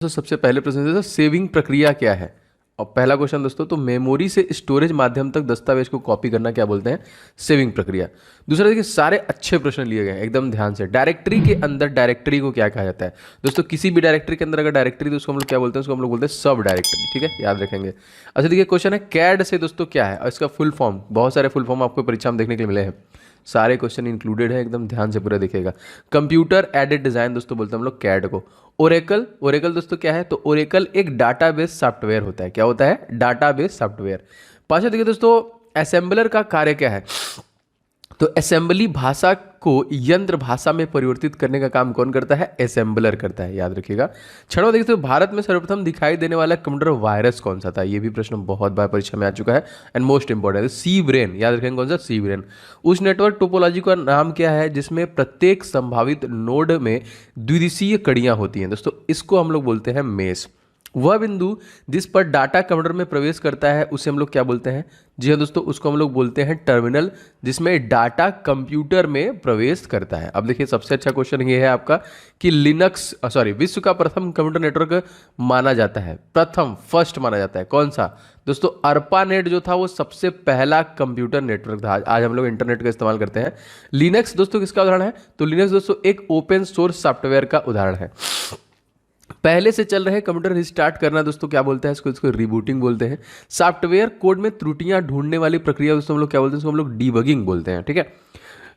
तो सबसे पहले प्रश्न है सेविंग प्रक्रिया क्या है। और पहला क्वेश्चन दोस्तों, तो मेमोरी से स्टोरेज माध्यम तक दस्तावेज को कॉपी करना क्या बोलते हैं, सेविंग प्रक्रिया। दूसरा देखिए, सारे अच्छे प्रश्न लिए गए हैं एकदम ध्यान से। डायरेक्टरी के अंदर डायरेक्टरी को क्या कहा जाता है दोस्तों, किसी भी डायरेक्टरी के अंदर अगर डायरेक्टरी तो उसको हम लोग क्या बोलते हैं, उसको हम लोग बोलते हैं सब डायरेक्टरी। ठीक है, याद रखेंगे। अच्छा देखिए, क्वेश्चन है कैड से दोस्तों क्या है, और इसका फुल फॉर्म, बहुत सारे फुल फॉर्म आपको परीक्षा में देखने के लिए मिले हैं, सारे क्वेश्चन इंक्लूडेड है, एकदम ध्यान से पूरा देखिएगा। कंप्यूटर एडेड डिजाइन दोस्तों बोलते हैं हम लोग कैड को। ओरेकल, ओरेकल दोस्तों क्या है, तो ओरेकल एक डाटाबेस सॉफ्टवेयर होता है। क्या होता है, डाटाबेस सॉफ्टवेयर। पांचवा देखिए दोस्तों, असेंबलर का कार्य क्या है, तो असेंबली भाषा को यंत्र भाषा में परिवर्तित करने का काम कौन करता है, असेंबलर करता है, याद रखिएगा। छठवां देखिए, तो भारत में सर्वप्रथम दिखाई देने वाला कंप्यूटर वायरस कौन सा था, ये भी प्रश्न बहुत बार परीक्षा में आ चुका है एंड मोस्ट इंपॉर्टेंट है, सी ब्रेन, याद रखेंगे कौन सा, सी ब्रेन। उस नेटवर्क टोपोलॉजी का नाम क्या है जिसमें प्रत्येक संभावित नोड में द्विदिशीय कड़ियां होती हैं दोस्तों, इसको हम लोग बोलते हैं मेश। वह बिंदु जिस पर डाटा कंप्यूटर में प्रवेश करता है उसे हम लोग क्या बोलते हैं, जी हाँ दोस्तों, उसको हम लोग बोलते हैं टर्मिनल, जिसमें डाटा कंप्यूटर में प्रवेश करता है। अब देखिए, सबसे अच्छा क्वेश्चन ये है आपका कि लिनक्स विश्व का प्रथम कंप्यूटर नेटवर्क माना जाता है, प्रथम फर्स्ट माना जाता है, कौन सा दोस्तों, अर्पानेट जो था वो सबसे पहला कंप्यूटर नेटवर्क था। आज हम लोग इंटरनेट का इस्तेमाल करते हैं। लिनक्स दोस्तों किसका उदाहरण है, तो लिनक्स दोस्तों एक ओपन सोर्स सॉफ्टवेयर का उदाहरण है। पहले से चल रहे कंप्यूटर रिस्टार्ट करना दोस्तों क्या बोलते हैं, इसको रिबूटिंग बोलते हैं। सॉफ्टवेयर कोड में त्रुटियां ढूंढने वाली प्रक्रिया दोस्तों हम लोग क्या बोलते हैं, इसको हम लोग डीबगिंग बोलते हैं। ठीक है।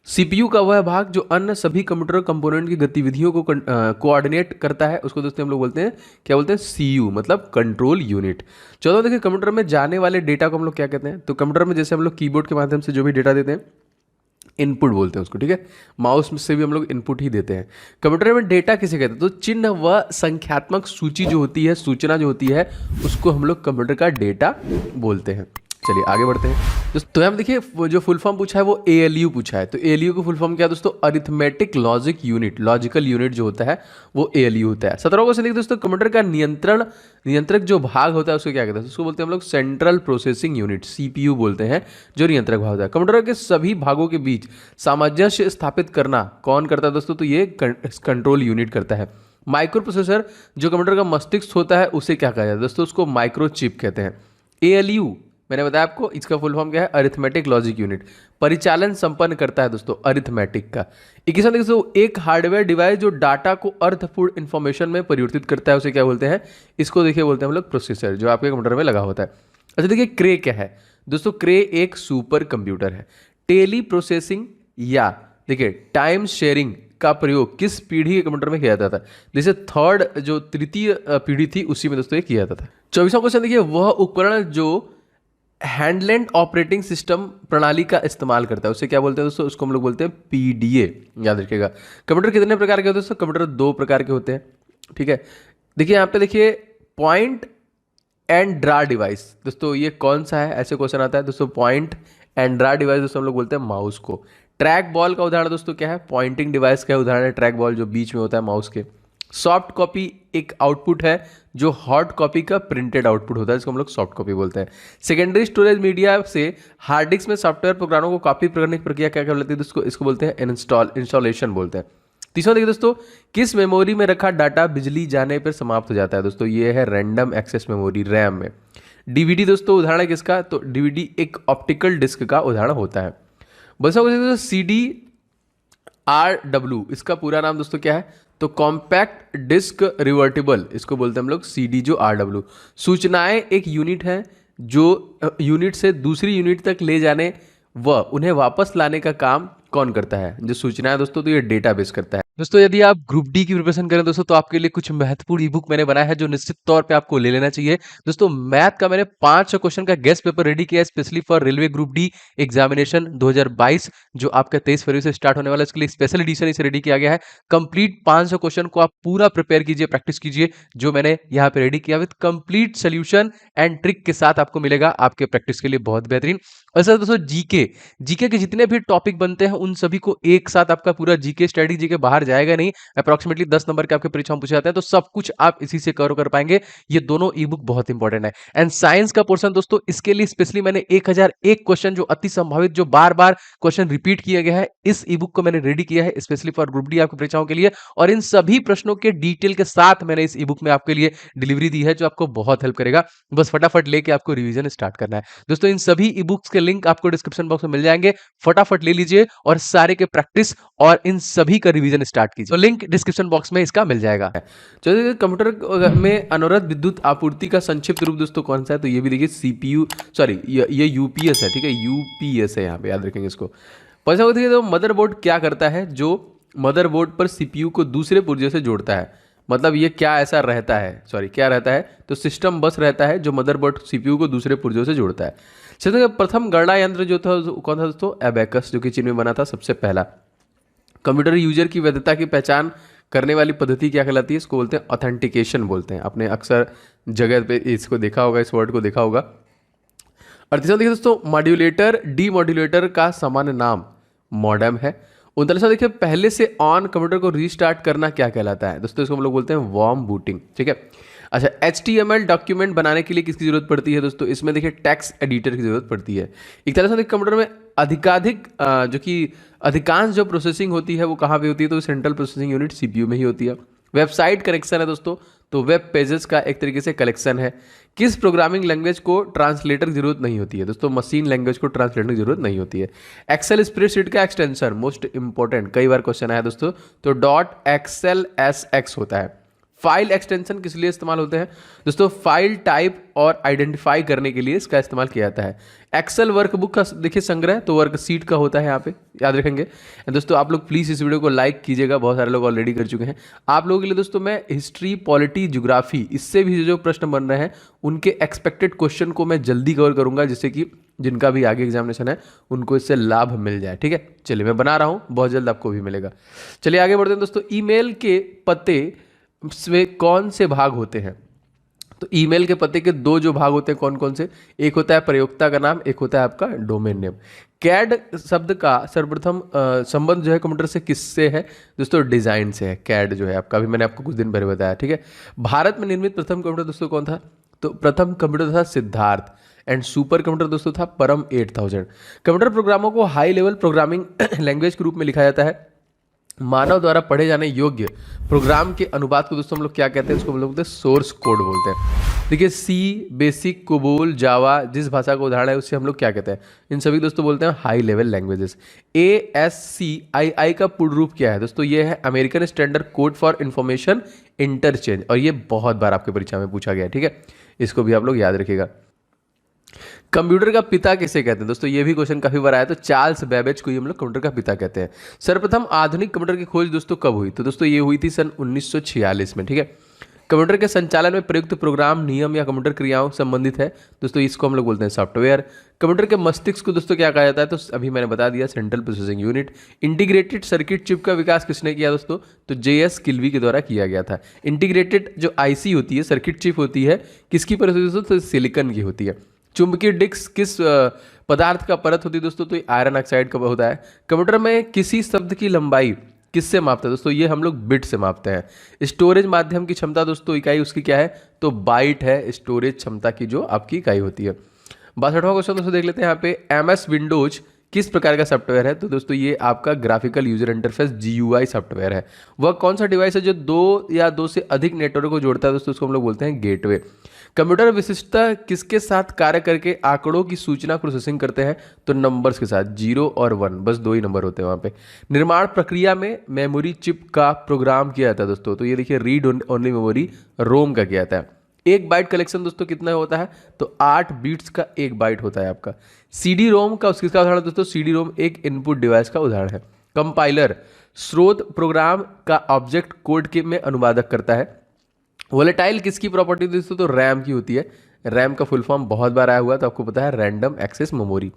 सीपीयू का वह भाग जो अन्य सभी कंप्यूटर कंपोनेंट की गतिविधियों को कोऑर्डिनेट करता है उसको दोस्तों हम लोग बोलते हैं, क्या बोलते हैं, सीयू, मतलब कंट्रोल यूनिट। चौदह देखिए, कंप्यूटर में जाने वाले डेटा को हम लोग क्या कहते हैं, तो कंप्यूटर में जैसे हम लोग कीबोर्ड के माध्यम से जो भी डेटा देते हैं इनपुट बोलते हैं उसको। ठीक है, माउस से भी हम लोग इनपुट ही देते हैं। कंप्यूटर में डेटा किसे कहते हैं, तो चिन्ह व संख्यात्मक सूची जो होती है, सूचना जो होती है, उसको हम लोग कंप्यूटर का डेटा बोलते हैं। चलिए आगे बढ़ते हैं। तो यहाँ देखिए, वो जो फुल फॉर्म पूछा है वो एएलयू पूछा है, तो एएलयू का फुल फॉर्म क्या है दोस्तों, arithmetic logic unit, logical unit जो होता है वो एएलयू होता है। 17 क्वेश्चन देखिए दोस्तों, कंप्यूटर का नियंत्रक जो भाग होता है उसको क्या कहते हैं, उसको बोलते हैं हम लोग सेंट्रल प्रोसेसिंग यूनिट, सीपीयू बोलते हैं, जो नियंत्रक भाग होता है। कंप्यूटर के सभी भागों के बीच सामंजस्य स्थापित करना कौन करता है दोस्तों, तो ये कंट्रोल यूनिट करता है। माइक्रो प्रोसेसर जो कंप्यूटर का मस्तिष्क होता है उसे क्या कहा जाता है दोस्तों, उसको माइक्रोचिप कहते हैं। एएलयू मैंने बताया आपको, इसका फुल फॉर्म क्या है, अरिथमेटिक लॉजिक यूनिट, परिचालन संपन्न करता है दोस्तों अरिथमेटिक का। 21वां देखिए दोस्तों, एक हार्डवेयर डिवाइस जो डाटा को अर्थपूर्ण इंफॉर्मेशन में परिवर्तित करता है उसे क्या बोलते हैं, इसको देखिए बोलते हैं हम लोग प्रोसेसर, जो आपके कंप्यूटर में लगा होता है। अच्छा देखिए, क्रे क्या है दोस्तों, क्रे एक सुपर कंप्यूटर है। टेली प्रोसेसिंग या देखिए टाइम शेयरिंग का प्रयोग किस पीढ़ी के कंप्यूटर में किया जाता था, जैसे थर्ड जो तृतीय पीढ़ी थी उसी में दोस्तों ये किया जाता था। 24वां क्वेश्चन देखिए, वह उपकरण जो हैंडलेंड ऑपरेटिंग सिस्टम प्रणाली का इस्तेमाल करता है उसे क्या बोलते हैं दोस्तों, उसको हम लोग बोलते हैं पीडीए, याद रखिएगा। कंप्यूटर कितने प्रकार के होते हैं दोस्तों, कंप्यूटर दो प्रकार के होते हैं। ठीक है, देखिए यहाँ पे देखिए, पॉइंट एंड ड्रा डिवाइस दोस्तों, ये कौन सा है, ऐसे क्वेश्चन आता है दोस्तों, पॉइंट एंड ड्रा डिवाइस दोस्तों हम लोग बोलते हैं माउस को। ट्रैक बॉल का उदाहरण दोस्तों क्या है, पॉइंटिंग डिवाइस का उदाहरण है ट्रैक बॉल, जो बीच में होता है माउस के। सॉफ्ट कॉपी एक आउटपुट है जो हार्ड कॉपी का प्रिंटेड आउटपुट होता है, इसको हम लोग सॉफ्ट कॉपी बोलते हैं। सेकेंडरी स्टोरेज मीडिया से हार्ड डिस्क में सॉफ्टवेयर प्रोग्रामों को कॉपी करने की प्रक्रिया क्या कहलाती है, इसको बोलते हैं इंस्टॉलेशन बोलते हैं। तीसरा देखिए दोस्तों, किस मेमोरी में रखा डाटा बिजली जाने पर समाप्त हो जाता है दोस्तों, ये है रैंडम एक्सेस मेमोरी, रैम में। डीवीडी दोस्तों उदाहरण है किसका, तो डीवीडी एक ऑप्टिकल डिस्क का उदाहरण होता है। बस सीडी आरडब्ल्यू, इसका पूरा नाम दोस्तों क्या है, तो कॉम्पैक्ट डिस्क रिवर्टेबल, इसको बोलते हैं हम लोग सीडी जो आरडब्ल्यू। सूचनाएं एक यूनिट है जो यूनिट से दूसरी यूनिट तक ले जाने व उन्हें वापस लाने का काम कौन करता है, जो सूचनाएं दोस्तों, तो ये डेटाबेस करता है। दोस्तों यदि आप ग्रुप डी की प्रिपरेशन करें दोस्तों, तो आपके लिए कुछ महत्वपूर्ण ईबुक मैंने बनाया है जो निश्चित तौर पे आपको ले लेना चाहिए। दोस्तों मैथ का मैंने 500 क्वेश्चन का गेस्ट पेपर रेडी किया है specially for railway group D examination 2022, जो आपका 23 फरवरी से स्टार्ट होने वाला है। इसके लिए स्पेशल एडिशन इसे रेडी किया गया है। कंप्लीट 500 क्वेश्चन को आप पूरा प्रिपेयर कीजिए, प्रैक्टिस कीजिए, जो मैंने यहाँ पे रेडी किया with complete solution and trick के साथ आपको मिलेगा आपके प्रैक्टिस के लिए बहुत बेहतरीन। और सर दोस्तों जीके के जितने भी टॉपिक बनते हैं उन सभी को एक साथ आपका पूरा जीके स्ट्रेटेजी के बाहर जाएगा नहीं, अप्रॉक्सीमेटली 10 नंबर के आपके परीक्षा में पूछे जाते हैं, तो सब कुछ आप इसी से कवर कर पाएंगे। ये दोनों ई बुक बहुत इंपॉर्टेंट है। एंड साइंस का पोर्शन दोस्तों, इसके लिए स्पेशली मैंने 1001 क्वेश्चन जो अति संभावित, जो बार बार क्वेश्चन रिपीट किया गया है, इस ई बुक को मैंने रेडी किया है स्पेशली फॉर ग्रुप डी आपकी परीक्षाओं के लिए, और इन सभी प्रश्नों के डिटेल के साथ मैंने इस ई बुक में आपके लिए डिलीवरी दी है, जो आपको बहुत हेल्प करेगा। बस फटाफट लेके आपको रिवीजन स्टार्ट करना है दोस्तों। इन सभी ई बुक्स के लिंक आपको डिस्क्रिप्शन बॉक्स में मिल जाएंगे, फटाफट ले लीजिए और सारे के प्रैक्टिस और इन सभी का रिवीजन स्टार्ट कीजिए, तो लिंक डिस्क्रिप्शन बॉक्स में इसका मिल जाएगा। चलिए, कंप्यूटर में अनवरत विद्युत आपूर्ति का संक्षिप्त रूप दोस्तों कौन सा है? तो ये भी देखिए सीपीयू, सॉरी ये यूपीएस है, ठीक है, यूपीएस है, यहाँ पे याद रखेंगे इसको। पैसा होती है तो मदरबोर्ड क्या करता है? जो मदरबोर्ड पर सीपीयू को दूसरे पुर्जे से जोड़ता है, मतलब ये क्या ऐसा रहता है, सॉरी क्या रहता है? तो सिस्टम बस रहता है जो मदरबोर्ड सीपीयू को दूसरे पुर्जों से जोड़ता है। चलिए, प्रथम गणना यंत्र जो था कौन था दोस्तों? एबेकस, जो कि चीन में बना था सबसे पहला। कंप्यूटर यूजर की वैधता की पहचान करने वाली पद्धति क्या कहलाती है? इसको बोलते हैं ऑथेंटिकेशन बोलते हैं। आपने अक्सर जगह पे इसको देखा होगा, इस वर्ड को देखा होगा। और तीसरा देखिए दोस्तों, मॉड्यूलेटर डीमॉड्यूलेटर का सामान्य नाम मॉडेम है। 39वां देखिए, पहले से ऑन कंप्यूटर को रीस्टार्ट करना क्या कहलाता है? दोस्तों इसको हम लोग बोलते हैं वार्म बूटिंग, ठीक है। अच्छा, HTML डॉक्यूमेंट बनाने के लिए किसकी जरूरत पड़ती है दोस्तों? इसमें देखिए टेक्स्ट एडिटर की जरूरत पड़ती है। 41वां देखिए, कंप्यूटर में अधिकाधिक जो कि अधिकांश जो प्रोसेसिंग होती है वो कहाँ पे होती है? तो सेंट्रल प्रोसेसिंग यूनिट CPU में ही होती है। वेबसाइट कनेक्शन है दोस्तों, तो वेब पेजेस का एक तरीके से कलेक्शन है। किस प्रोग्रामिंग लैंग्वेज को ट्रांसलेटर की जरूरत नहीं होती है? दोस्तों मशीन लैंग्वेज को ट्रांसलेटर की जरूरत नहीं होती है। एक्सेल स्प्रेडशीट का एक्सटेंशन मोस्ट इंपॉर्टेंट, कई बार क्वेश्चन आया दोस्तों, तो .xlsx होता है। फाइल एक्सटेंशन किस लिए इस्तेमाल होते हैं? दोस्तों फाइल टाइप और आइडेंटिफाई करने के लिए इसका इस्तेमाल किया जाता है। एक्सेल वर्कबुक का देखिए संग्रह, तो वर्कशीट का होता है, यहाँ पे याद रखेंगे। दोस्तों आप लोग प्लीज़ इस वीडियो को लाइक कीजिएगा, बहुत सारे लोग ऑलरेडी कर चुके हैं। आप लोगों के लिए दोस्तों मैं हिस्ट्री, पॉलिटी, ज्योग्राफी, इससे भी जो प्रश्न बन रहे हैं उनके एक्सपेक्टेड क्वेश्चन को मैं जल्दी कवर करूंगा, जिससे कि जिनका भी आगे एग्जामिनेशन है उनको इससे लाभ मिल जाए, ठीक है। चलिए मैं बना रहा हूँ, बहुत जल्द आपको भी मिलेगा। चलिए आगे बढ़ते हैं दोस्तों। ईमेल के पते में कौन से भाग होते हैं? तो ईमेल के पते के दो जो भाग होते हैं, कौन कौन से? एक होता है प्रयोक्ता का नाम, एक होता है आपका डोमेन नेम। कैड शब्द का सर्वप्रथम संबंध जो है कंप्यूटर से किससे है? दोस्तों डिजाइन से है। कैड जो है आपका, अभी मैंने आपको कुछ दिन पहले बताया, ठीक है। भारत में निर्मित प्रथम कंप्यूटर दोस्तों कौन था? तो प्रथम कंप्यूटर था सिद्धार्थ। एंड सुपर कंप्यूटर दोस्तों था परम 8000। कंप्यूटर प्रोग्रामों को हाई लेवल प्रोग्रामिंग लैंग्वेज के रूप में लिखा जाता है। मानव द्वारा पढ़े जाने योग्य प्रोग्राम के अनुवाद को दोस्तों हम लोग क्या कहते हैं? इसको हम लोग बोलते हैं सोर्स कोड बोलते हैं। देखिए सी, बेसिक, कोबोल, जावा, जिस भाषा का उदाहरण है उससे हम लोग क्या कहते हैं? इन सभी दोस्तों बोलते हैं हाई लेवल लैंग्वेजेस। ASCII का पूर्ण रूप क्या है दोस्तों? ये है American standard code for information interchange, और ये बहुत बार आपके परीक्षा में पूछा गया है, ठीक है। इसको भी आप लोग याद रखिएगा। कंप्यूटर का पिता किसे कहते हैं दोस्तों? ये भी क्वेश्चन काफी बार आया, तो चार्ल्स बेबेज को ही हम लोग कंप्यूटर का पिता कहते हैं। सर्वप्रथम आधुनिक कंप्यूटर की खोज दोस्तों कब हुई? तो दोस्तों ये हुई थी सन 1946 में, ठीक है। कंप्यूटर के संचालन में प्रयुक्त प्रोग्राम, नियम या कंप्यूटर क्रियाओं संबंधित है दोस्तों, इसको हम लोग बोलते हैं सॉफ्टवेयर। कंप्यूटर के मस्तिष्क को दोस्तों क्या कहा जाता है? तो अभी मैंने बता दिया, central processing unit. Integrated circuit chip का विकास किसने किया दोस्तों? तो JS किल्वी के द्वारा किया गया था। इंटीग्रेटेड जो IC होती है, सर्किट चिप होती है, किसकी परत होती है दोस्तों? तो सिलिकॉन की होती है। चुंबकीय डिस्क किस पदार्थ का परत होती है दोस्तों? तो आयरन ऑक्साइड का होता है। कंप्यूटर में किसी शब्द की लंबाई किससे मापते हैं दोस्तों? ये हम लोग बिट से मापते हैं। स्टोरेज माध्यम की क्षमता दोस्तों, इकाई उसकी क्या है? तो बाइट है स्टोरेज क्षमता की जो आपकी इकाई होती है। 62वां क्वेश्चन दोस्तों देख लेते हैं यहाँ पे। MS विंडोज किस प्रकार का सॉफ्टवेयर है? तो दोस्तों ये आपका graphical user interface GUI software है। वह कौन सा डिवाइस है जो दो या दो से अधिक नेटवर्क को जोड़ता है दोस्तों? उसको हम लोग बोलते हैं गेटवे। कंप्यूटर विशिष्टता किसके साथ कार्य करके आंकड़ों की सूचना प्रोसेसिंग करते हैं? तो नंबर्स के साथ, 0 और 1, बस दो ही नंबर होते हैं वहाँ पे। निर्माण प्रक्रिया में मेमोरी चिप का प्रोग्राम किया जाता है दोस्तों, तो ये देखिए रीड ओनली मेमोरी रोम का किया जाता है। एक बाइट कलेक्शन दोस्तों कितना होता है? तो 8 बीट्स का एक बाइट होता है आपका। CD-ROM का किसका उदाहरण दोस्तों? CD-ROM एक इनपुट डिवाइस का उदाहरण है। कंपाइलर स्रोत प्रोग्राम का ऑब्जेक्ट कोड के में अनुवादक करता है। वोलेटाइल किसकी प्रॉपर्टी दोस्तों? तो रैम की होती है। रैम का फुल फॉर्म बहुत बार आया हुआ, तो आपको पता है रैंडम एक्सेस मेमोरी।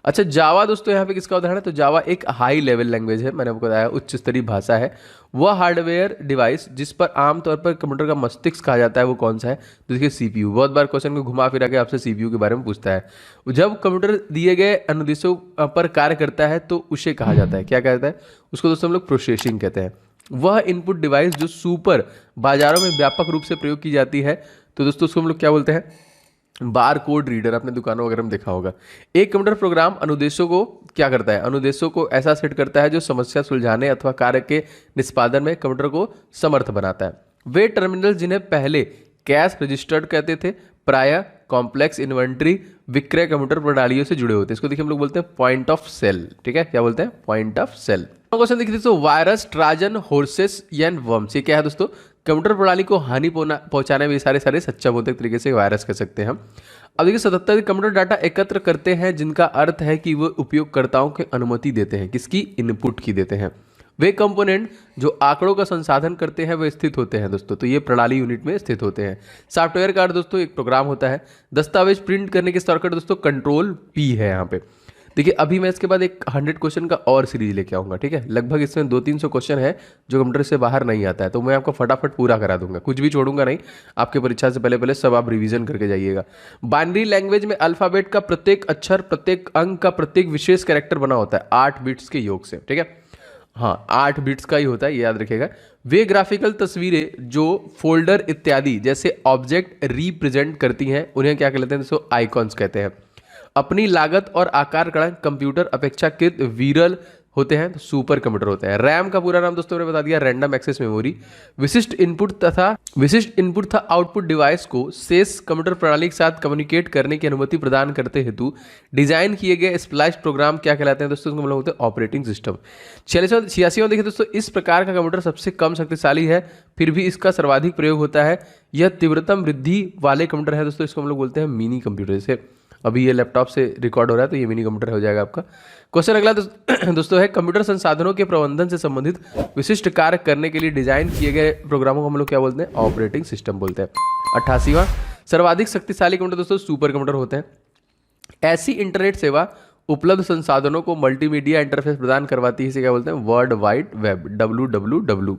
अच्छा, जावा दोस्तों यहाँ पे किसका उदाहरण है? तो जावा एक हाई लेवल लैंग्वेज है, मैंने आपको बताया उच्च स्तरीय भाषा है। वह हार्डवेयर डिवाइस जिस पर आमतौर पर कंप्यूटर का मस्तिष्क कहा जाता है, वो कौन सा है? तो देखिए CPU। बहुत बार क्वेश्चन को घुमा फिरा के आपसे CPU के बारे में पूछता है। जब कंप्यूटर दिए गए अनुदेशों पर कार्य करता है तो उसे कहा जाता है, क्या कहता है? उसको दोस्तों हम लोग प्रोसेसिंग कहते हैं। वह इनपुट डिवाइस जो सुपर बाजारों में व्यापक रूप से प्रयोग की जाती है, तो दोस्तों उसको हम लोग क्या बोलते हैं, बार कोड रीडर। आपने दुकानों वगैरह में देखा होगा। एक कंप्यूटर प्रोग्राम अनुदेशों को क्या करता है, अनुदेशों को ऐसा सेट करता है जो समस्या सुलझाने अथवा कार्य के निष्पादन में कंप्यूटर को समर्थ बनाता है। वे टर्मिनल जिन्हें पहले कैश रजिस्टर्ड कहते थे, प्रायः कॉम्प्लेक्स इन्वेंट्री विक्रय कंप्यूटर प्रणालियों से जुड़े होते हैं। इसको देखिए हम लोग बोलते हैं पॉइंट ऑफ सेल। ठीक है, क्या बोलते हैं, पॉइंट ऑफ सेल। क्वेश्चन देखिए दोस्तों, वायरस, ट्राजन, होर्सेस या वर्म्स, ये क्या है दोस्तों, कंप्यूटर प्रणाली को हानि पहुंचाने में सारे सच्चा बोलते एक तरीके से वायरस कह सकते हैं हम। अब देखिए 77 कंप्यूटर डाटा एकत्र करते हैं जिनका अर्थ है कि वो उपयोगकर्ताओं की अनुमति देते हैं, किसकी, इनपुट की देते हैं। वे कंपोनेंट जो आंकड़ों का संसाधन करते हैं वे स्थित होते हैं दोस्तों, तो ये प्रणाली यूनिट में स्थित होते हैं। सॉफ्टवेयर का दोस्तों एक प्रोग्राम होता है। दस्तावेज प्रिंट करने के शॉर्टकट दोस्तों कंट्रोल पी है यहाँ पे। देखिए अभी मैं इसके बाद एक 100 क्वेश्चन का और सीरीज लेके आऊंगा। ठीक है, लगभग इसमें 200-300 क्वेश्चन है जो कंप्यूटर से बाहर नहीं आता है, तो मैं आपको फटाफट पूरा करा दूंगा, कुछ भी छोड़ूंगा नहीं। आपके परीक्षा से पहले पहले सब आप रिवीजन करके जाइएगा। बाइनरी लैंग्वेज में अल्फाबेट का प्रत्येक अक्षर, प्रत्येक अंक का प्रत्येक विशेष कैरेक्टर बना होता है 8 बिट्स के योग से। ठीक है, हाँ 8 बिट्स का ही होता है, ये याद रखिएगा। वे ग्राफिकल तस्वीरें जो फोल्डर इत्यादि जैसे ऑब्जेक्ट रिप्रेजेंट करती हैं उन्हें क्या कहते हैं दोस्तों, आइकॉन्स कहते हैं। अपनी लागत और आकार का कंप्यूटर अपेक्षाकृत विरल होते हैं, तो सुपर कंप्यूटर होते हैं। रैम का पूरा नाम दोस्तों ने बता दिया, रैंडम एक्सेस मेमोरी। विशिष्ट इनपुट था आउटपुट डिवाइस को शेष कंप्यूटर प्रणाली के साथ कम्युनिकेट करने की अनुमति प्रदान करते हेतु डिजाइन किए गए स्प्लाइस प्रोग्राम क्या कहलाते हैं दोस्तों, उसको हम लोग होते हैं ऑपरेटिंग सिस्टम। 86वां देखिए दोस्तों, इस प्रकार का कंप्यूटर सबसे कम शक्तिशाली है फिर भी इसका सर्वाधिक प्रयोग होता है। यह तीव्रतम वृद्धि वाले कंप्यूटर है दोस्तों, इसको हम लोग बोलते हैं मिनी कंप्यूटर। जैसे अभी ये लैपटॉप से रिकॉर्ड हो रहा है तो ये मिनी कंप्यूटर हो जाएगा आपका। क्वेश्चन अगला दोस्तों है, कंप्यूटर संसाधनों के प्रबंधन से संबंधित विशिष्ट कार्य करने के लिए डिजाइन किए गए प्रोग्रामों को हम लोग क्या बोलते हैं, ऑपरेटिंग सिस्टम बोलते हैं। 88वां, सर्वाधिक शक्तिशाली कंप्यूटर दोस्तों सुपर कंप्यूटर होते हैं। ऐसी इंटरनेट सेवा उपलब्ध संसाधनों को मल्टीमीडिया इंटरफेस प्रदान करवाती है, इसे क्या बोलते हैं, वर्ल्ड वाइड वेब, WWW।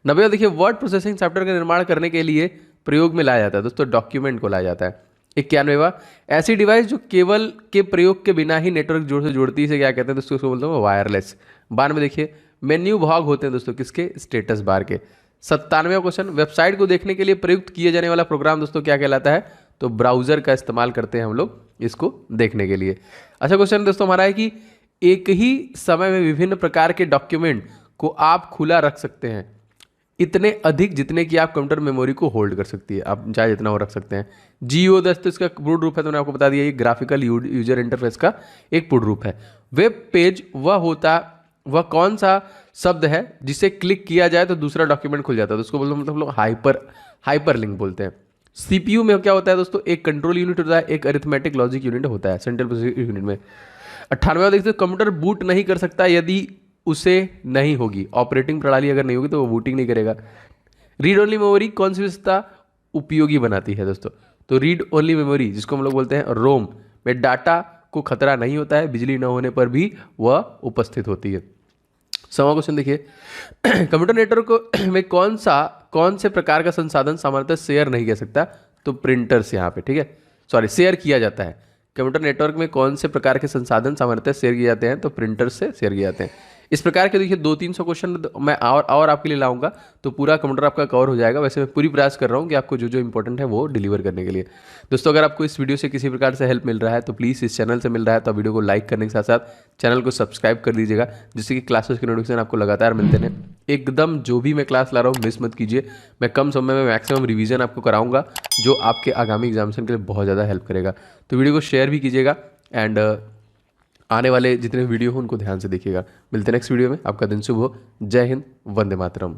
90वां देखिए, वर्ड प्रोसेसिंग सॉफ्टवेयर का निर्माण करने के लिए प्रयोग में लाया जाता है दोस्तों, डॉक्यूमेंट को लाया जाता है। 91वां, ऐसी डिवाइस जो केवल के प्रयोग के बिना ही नेटवर्क जोड़ से जोड़ती है, इसे क्या कहते हैं दोस्तों, उसको बोलते हैं वायरलेस। 92 देखिए, मेन्यू भाग होते हैं दोस्तों किसके, स्टेटस बार के। 97वां क्वेश्चन, वेबसाइट को देखने के लिए प्रयुक्त किए जाने वाला प्रोग्राम दोस्तों क्या कहलाता है, तो ब्राउजर का इस्तेमाल करते हैं हम लोग इसको देखने के लिए। अच्छा क्वेश्चन दोस्तों हमारा है कि एक ही समय में विभिन्न प्रकार के डॉक्यूमेंट को आप खुला रख सकते हैं इतने अधिक जितने कि आप कंप्यूटर मेमोरी को होल्ड कर सकती है, आप चाहे जितना वो रख सकते हैं। GUI दोस्तों इसका पूर्ण रूप है, तो मैंने आपको बता दिया, ये ग्राफिकल यूजर इंटरफेस का एक पूर्ण रूप है। वेब पेज वह कौन सा शब्द है जिसे क्लिक किया जाए तो दूसरा डॉक्यूमेंट खुल जाता है, तो उसको बोलते हैं मतलब लोग हाइपर लिंक बोलते हैं। CPU में क्या होता है दोस्तों, एक कंट्रोल यूनिट होता है, एक अरिथमेटिक लॉजिक यूनिट होता है सेंट्रल प्रोसेसिंग यूनिट में। 98वां देखते हैं, कंप्यूटर बूट नहीं कर सकता यदि उसे नहीं होगी, ऑपरेटिंग प्रणाली अगर नहीं होगी तो वो बूटिंग नहीं करेगा। रीड ओनली मेमोरी कौन सी विशेषता उपयोगी बनाती है दोस्तों, तो रीड ओनली मेमोरी जिसको हम लोग बोलते हैं रोम में डाटा को खतरा नहीं होता है, बिजली न होने पर भी वह उपस्थित होती है। 100वां क्वेश्चन देखिए, कंप्यूटर नेटवर्क में कौन से प्रकार का संसाधन सामान्यतः शेयर नहीं किया सकता, तो प्रिंटर्स यहाँ पे, ठीक है, सॉरी शेयर किया जाता है। कंप्यूटर नेटवर्क में कौन से प्रकार के संसाधन सामान्यतः शेयर किए जाते हैं, तो प्रिंटर्स से शेयर किए जाते हैं। इस प्रकार के देखिए 200-300 क्वेश्चन मैं और आपके लिए लाऊंगा तो पूरा कंप्यूटर आपका कवर हो जाएगा। वैसे मैं पूरी प्रयास कर रहा हूँ कि आपको जो जो इंपॉर्टेंट है वो डिलीवर करने के लिए। दोस्तों अगर आपको इस वीडियो से किसी प्रकार से हेल्प मिल रहा है तो प्लीज़ इस चैनल से मिल रहा है तो वीडियो को लाइक करने के साथ साथ चैनल को सब्सक्राइब कर दीजिएगा, जिससे कि क्लासेस के नोटिफिकेशन आपको लगातार मिलते हैं। एकदम जो भी मैं क्लास ला रहा हूँ मिस मत कीजिए, मैं कम समय में मैक्सिमम रिवीजन आपको कराऊंगा जो आपके आगामी एग्जामिनेशन के लिए बहुत ज़्यादा हेल्प करेगा। तो वीडियो को शेयर भी कीजिएगा एंड आने वाले जितने वीडियो हो उनको ध्यान से देखिएगा। मिलते हैं नेक्स्ट वीडियो में, आपका दिन शुभ हो। जय हिंद, वंदे मातरम।